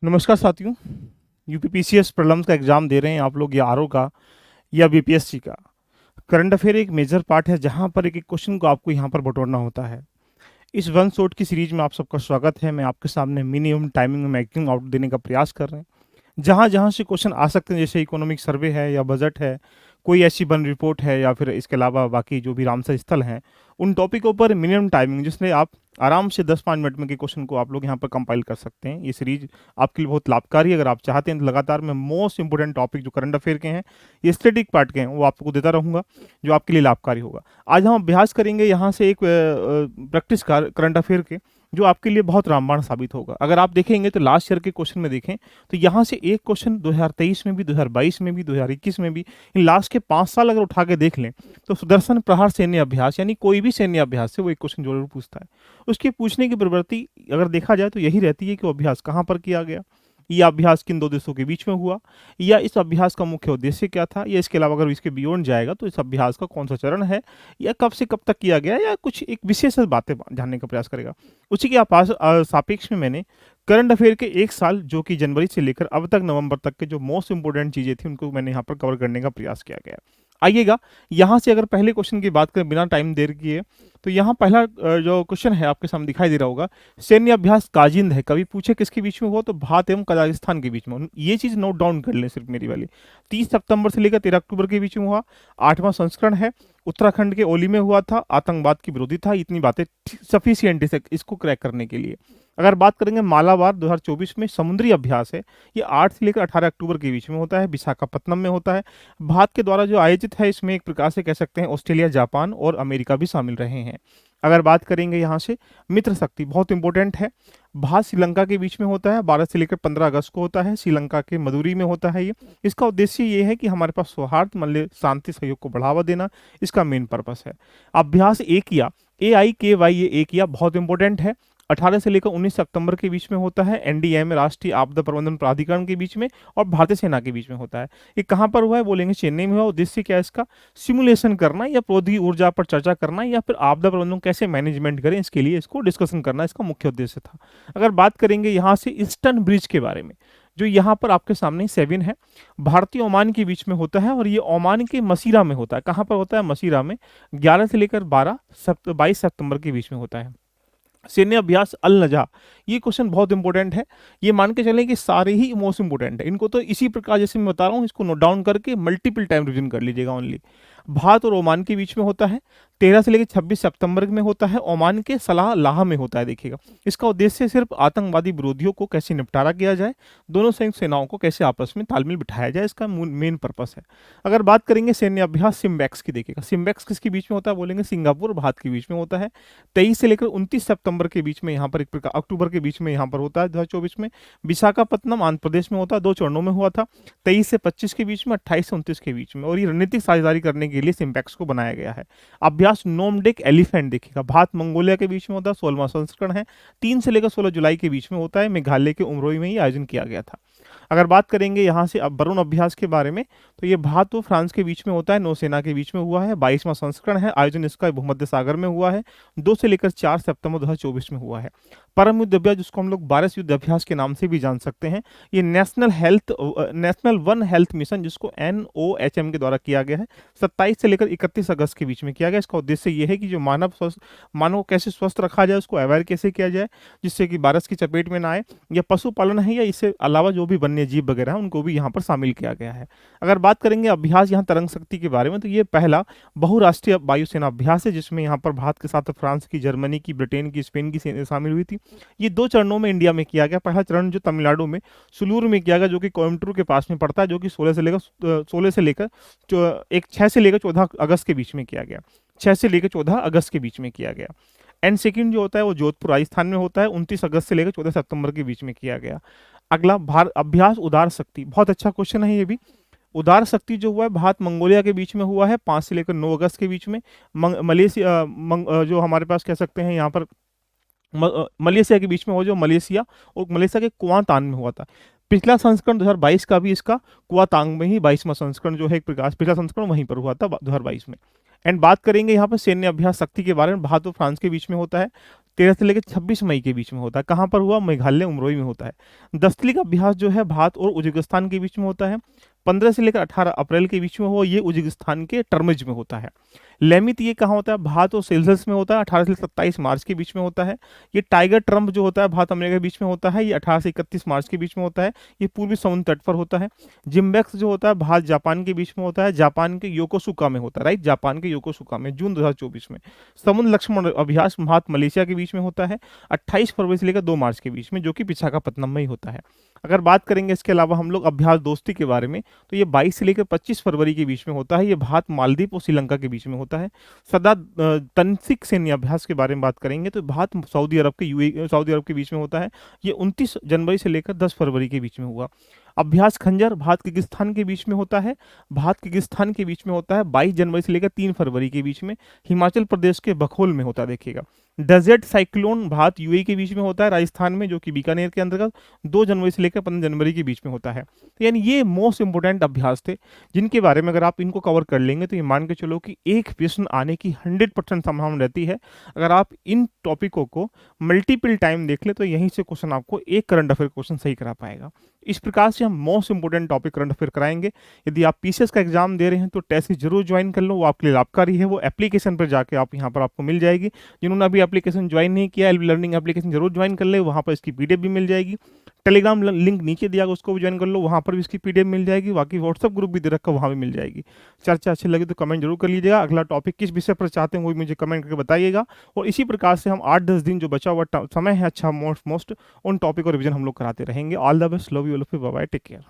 नमस्कार साथियों। UPPCS prelims का एग्जाम दे रहे हैं आप लोग, या आरओ का या बीपीएससी का। करंट अफेयर एक मेजर पार्ट है जहां पर एक एक क्वेश्चन को आपको यहां पर बटोरना होता है। इस वन शॉट की सीरीज में आप सबका स्वागत है। मैं आपके सामने मिनिमम टाइमिंग में मैक्सिमम आउट देने का प्रयास कर रहे हैं। जहाँ जहाँ से क्वेश्चन आ सकते हैं, जैसे इकोनॉमिक सर्वे है या बजट है, कोई ऐसी वन रिपोर्ट है, या फिर इसके अलावा बाकी जो भी रामसर स्थल हैं, उन टॉपिकों पर मिनिमम टाइमिंग जिसमें आप आराम से 10-5 मिनट में के क्वेश्चन को आप लोग यहाँ पर कंपाइल कर सकते हैं। ये सीरीज आपके लिए बहुत लाभकारी है। अगर आप चाहते हैं तो लगातार मैं मोस्ट इंपोर्टेंट टॉपिक जो करंट अफेयर के हैं, ये स्टैटिक पार्ट के हैं, वो आपको देता रहूँगा जो आपके लिए लाभकारी होगा। आज हम अभ्यास करेंगे यहाँ से एक प्रैक्टिस करंट अफेयर के, जो आपके लिए बहुत रामबाण साबित होगा। अगर आप देखेंगे तो लास्ट ईयर के क्वेश्चन में देखें तो यहाँ से एक क्वेश्चन 2023 में भी, 2022 में भी, 2021 में भी, इन लास्ट के 5 साल अगर उठा के देख लें तो सुदर्शन प्रहार सैन्य अभ्यास यानी कोई भी सैन्य अभ्यास से वो एक क्वेश्चन जरूर पूछता है। उसके पूछने की प्रवृत्ति अगर देखा जाए तो यही रहती है कि वो अभ्यास कहाँ पर किया गया, यह अभ्यास किन दो देशों के बीच में हुआ, या इस अभ्यास का मुख्य उद्देश्य क्या था, या इसके अलावा अगर इसके बियॉन्ड जाएगा तो इस अभ्यास का कौन सा चरण है, या कब से कब तक किया गया, या कुछ एक विशेष बातें जानने का प्रयास करेगा। उसी के सापेक्ष में मैंने करंट अफेयर के एक साल जो कि जनवरी से लेकर अब तक नवंबर तक के जो मोस्ट इंपोर्टेंट चीजें थी उनको मैंने यहाँ पर कवर करने का प्रयास किया गया। आइएगा यहाँ से अगर पहले क्वेश्चन की बात करें बिना टाइम देर किए, तो यहाँ पहला जो क्वेश्चन है आपके सामने दिखाई दे रहा होगा, सैन्य अभ्यास काजिंद है, कभी पूछे किसके बीच में हुआ, तो भारत एवं कजाकिस्तान के बीच में। ये चीज नोट डाउन कर लें सिर्फ मेरी वाली। 30 सितंबर से लेकर 13 अक्टूबर के बीच में हुआ, 8वां संस्करण है, उत्तराखंड के ओली में हुआ था, आतंकवाद की विरोधी था। इतनी बातें सफिशियंट है इसको क्रैक करने के लिए। अगर बात करेंगे मालाबार 2024 में समुद्री अभ्यास है, ये 8 से लेकर 18 अक्टूबर के बीच में होता है, विशाखापत्तनम में होता है। भारत के द्वारा जो आयोजित है, इसमें एक प्रकार से कह सकते हैं ऑस्ट्रेलिया, जापान और अमेरिका भी शामिल रहे हैं। अगर बात करेंगे यहाँ से मित्र शक्ति, बहुत इंपॉर्टेंट है, भारत श्रीलंका के बीच में होता है, 12 से लेकर 15 अगस्त को होता है, श्रीलंका के मदुरई में होता है ये। इसका उद्देश्य ये है कि हमारे पास सौहार्द, मतलब शांति सहयोग को बढ़ावा देना, इसका मेन पर्पस है। अभ्यास एकिया, AIKY, ये एकिया बहुत इंपॉर्टेंट है, 18 से लेकर 19 सितंबर के बीच में होता है, एनडीए में, राष्ट्रीय आपदा प्रबंधन प्राधिकरण के बीच में और भारतीय सेना के बीच में होता है। ये कहाँ पर हुआ है बोलेंगे, चेन्नई में हुआ। उद्देश्य क्या है इसका, सिमुलेशन करना या प्रौद्योगिकी ऊर्जा पर चर्चा करना, या फिर आपदा प्रबंधन कैसे मैनेजमेंट करें, इसके लिए इसको डिस्कशन करना इसका मुख्य उद्देश्य था। अगर बात करेंगे यहाँ से ईस्टर्न ब्रिज के बारे में, जो यहाँ पर आपके सामने 7 है, भारतीय ओमान के बीच में होता है, और ये ओमान के मसीरा में होता है। कहाँ पर होता है, मसीरा में, 11 से लेकर 22 सितंबर के बीच में होता है। सैन्य अभ्यास अल नजा, ये क्वेश्चन बहुत इंपॉर्टेंट है। ये मान के चलें कि सारे ही मोस्ट इंपॉर्टेंट है, इनको तो इसी प्रकार जैसे मैं बता रहा हूँ इसको नोट डाउन करके मल्टीपल टाइम रिवीजन कर लीजिएगा ओनली। भारत और ओमान के बीच में होता है, 13 से लेकर 26 सितंबर में होता है, ओमान के सलाह लाह में होता है। देखिएगा, इसका उद्देश्य सिर्फ आतंकवादी विरोधियों को कैसे निपटारा किया जाए, दोनों संयुक्त सेनाओं को कैसे आपस में तालमेल बिठाया जाए, इसका मेन पर्पस है। अगर बात करेंगे सैन्य अभ्यास सिम्बैक्स की, देखिएगा सिम्बैक्स किसके बीच में होता है बोलेंगे, सिंगापुर और भारत के बीच में होता है। 23 से लेकर 29 सितंबर के बीच में यहाँ पर, एक प्रकार अक्टूबर के बीच में यहाँ पर होता है 2024 में। विशाखापत्तनम आंध्र प्रदेश में होता है, 2 चरणों में हुआ था, 23 से 25 के बीच में, 28 से 29 के बीच में, और ये रणनीतिक साझेदारी करने के लिए सिम्बैक्स को बनाया गया है। अभ्यास नोमडेक एलिफेंट, देखिएगा भारत मंगोलिया के बीच में होता है, 16वां संस्करण है, 3 से लेकर 16 जुलाई के बीच में होता है, मेघालय के उमरोई में ही आयोजन किया गया था। अगर बात करेंगे यहाँ से अब वरुण अभ्यास के बारे में, तो ये भारत और फ्रांस के बीच में होता है, नौसेना के बीच में हुआ है, 22वां संस्करण है, आयोजन इसका भूमध्य सागर में हुआ है, 2 से लेकर 4 सितंबर 2024 में हुआ है। परम युद्ध अभ्यास, जिसको हम लोग 12 युद्ध अभ्यास के नाम से भी जान सकते हैं, ये नेशनल वन हेल्थ मिशन, जिसको NOHM के द्वारा किया गया है, 27 से लेकर 31 अगस्त के बीच में किया गया। इसका उद्देश्य ये है कि जो मानव को कैसे स्वस्थ रखा जाए, उसको अवेयर कैसे किया जाए, जिससे कि वायरस की चपेट में ना आए, या पशुपालन है, या इससे अलावा जो भी वन्य जीव वगैरह हैं उनको भी यहाँ पर शामिल किया गया है। अगर बात करेंगे अभ्यास यहाँ तरंग शक्ति के बारे में, तो ये पहला बहुराष्ट्रीय वायुसेना अभ्यास है, जिसमें यहाँ पर भारत के साथ फ्रांस की, जर्मनी की, ब्रिटेन की, स्पेन की सेना शामिल हुई थी। ये 2 चरणों में इंडिया में किया गया। पहला चरण जो तमिलनाडु में सुलूर में किया गया, जो कि कोयम्बटूर के पास में पड़ता है, जो कि 6 से लेकर 14 अगस्त के बीच में किया गया, 6 से लेकर 14 अगस्त के बीच में किया गया। एंड सेकंड जो होता है वो जोधपुर राजस्थान में होता है, 29 अगस्त से लेकर 14 सितंबर के बीच में किया गया। अगला भारत अभ्यास उदार शक्ति, बहुत अच्छा क्वेश्चन है ये भी। उदार शक्ति जो हुआ है भारत मंगोलिया के बीच में हुआ है, 5 से लेकर 9 अगस्त के बीच में। मलेशिया जो हमारे पास कह सकते हैं यहाँ पर मलेशिया के बीच में हो, जो मलेशिया और मलेशिया के कुआंतान में हुआ था। पिछला संस्करण 2022 का भी इसका कुआतांग में ही 22वां संस्करण जो है, एक प्रकाश पिछला संस्करण वहीं पर हुआ था 2022 में। एंड बात करेंगे यहाँ पर सैन्य अभ्यास शक्ति के बारे में, भारत और फ्रांस के बीच में होता है, 13 से लेकर 26 मई के बीच में होता है। कहाँ पर हुआ? मेघालय उमरोई में होता है। दस्तली का अभ्यास जो है भारत और उज्बेकिस्तान के बीच में होता है। 15 से लेकर 18 अप्रैल के बीच में हुआ, ये उज्बेकिस्तान के टर्मिज में होता है। लेमित ये कहाँ होता है? भारत और सेल्सियस में होता है, 18 से 27 मार्च के बीच में होता है। ये टाइगर ट्रम्प जो होता है भारत अमेरिका के बीच में होता है, ये 18 से 31 मार्च के बीच में होता है। ये पूर्वी समुद्र तट पर होता है। जिम्बेक्स जो होता है भारत जापान के बीच में होता है, जापान के योकोसुका में होता है, राइट, जापान के योकोसुका में, जून 2024 में। समुद्र लक्ष्मण अभ्यास भारत मलेशिया के बीच में होता है, 28 फरवरी से लेकर 2 मार्च के बीच में, जो कि विशाखापत्तनम में ही होता है। अगर बात करेंगे इसके अलावा हम लोग अभ्यास दोस्ती के बारे में, तो ये 22 से लेकर 25 फरवरी के बीच में होता है। ये भारत मालदीव और श्रीलंका के बीच में होता है। सदा तनसिक सैन्य अभ्यास के बारे में बात करेंगे तो भारत सऊदी अरब के बीच में होता है। ये 29 जनवरी से लेकर 10 फरवरी के बीच में हुआ। अभ्यास खंजर भारत किर्गिस्तान के बीच में होता है। भारत किर्गिस्तान के बीच में होता है 22 जनवरी से लेकर 3 फरवरी के बीच में। हिमाचल प्रदेश के बखोल में होता है, देखिएगा। डेजर्ट साइक्लोन भारत यूएई के बीच में होता है, राजस्थान में, जो कि बीकानेर के अंतर्गत 2 जनवरी से लेकर 15 जनवरी के बीच में होता है। तो यानी ये मोस्ट इंपोर्टेंट अभ्यास थे, जिनके बारे में अगर आप इनको कवर कर लेंगे तो ये मान के चलो कि एक प्रश्न आने की 100% संभावना रहती है। अगर आप इन टॉपिकों को मल्टीपल टाइम देख ले तो यहीं से क्वेश्चन आपको एक करंट अफेयर क्वेश्चन सही करा पाएगा। इस प्रकार से हम most important topic current affair कराएंगे। यदि आप पीसीएस का एग्जाम दे रहे हैं तो टेस्ट की जरूर ज्वाइन कर लो, वो आपके लिए लाभकारी है। वो एप्लीकेशन पर जाके आप यहाँ पर आपको मिल जाएगी। जिन्होंने अभी एप्लीकेशन ज्वाइन नहीं किया, एल लर्निंग एप्लीकेशन जरूर ज्वाइन कर ले, वहाँ पर इसकी पीडीएफ भी मिल जाएगी। टेलीग्राम लिंक नीचे दिया गया, उसको भी ज्वाइन कर लो, वहाँ पर भी इसकी पीडीएफ मिल जाएगी। बाकी व्हाट्सअप ग्रुप भी दे रखा, वहाँ भी मिल जाएगी। चर्चा अच्छी लगी तो कमेंट जरूर कर लीजिएगा। अगला टॉपिक किस विषय पर चाहते हैं वो भी मुझे कमेंट करके बताइएगा। और इसी प्रकार से हम 8-10 दिन जो बचा हुआ समय है, अच्छा मोस्ट उन टॉपिक और रिविजन हम लोग कराते रहेंगे। All the best, love you all of you, bye bye, take care.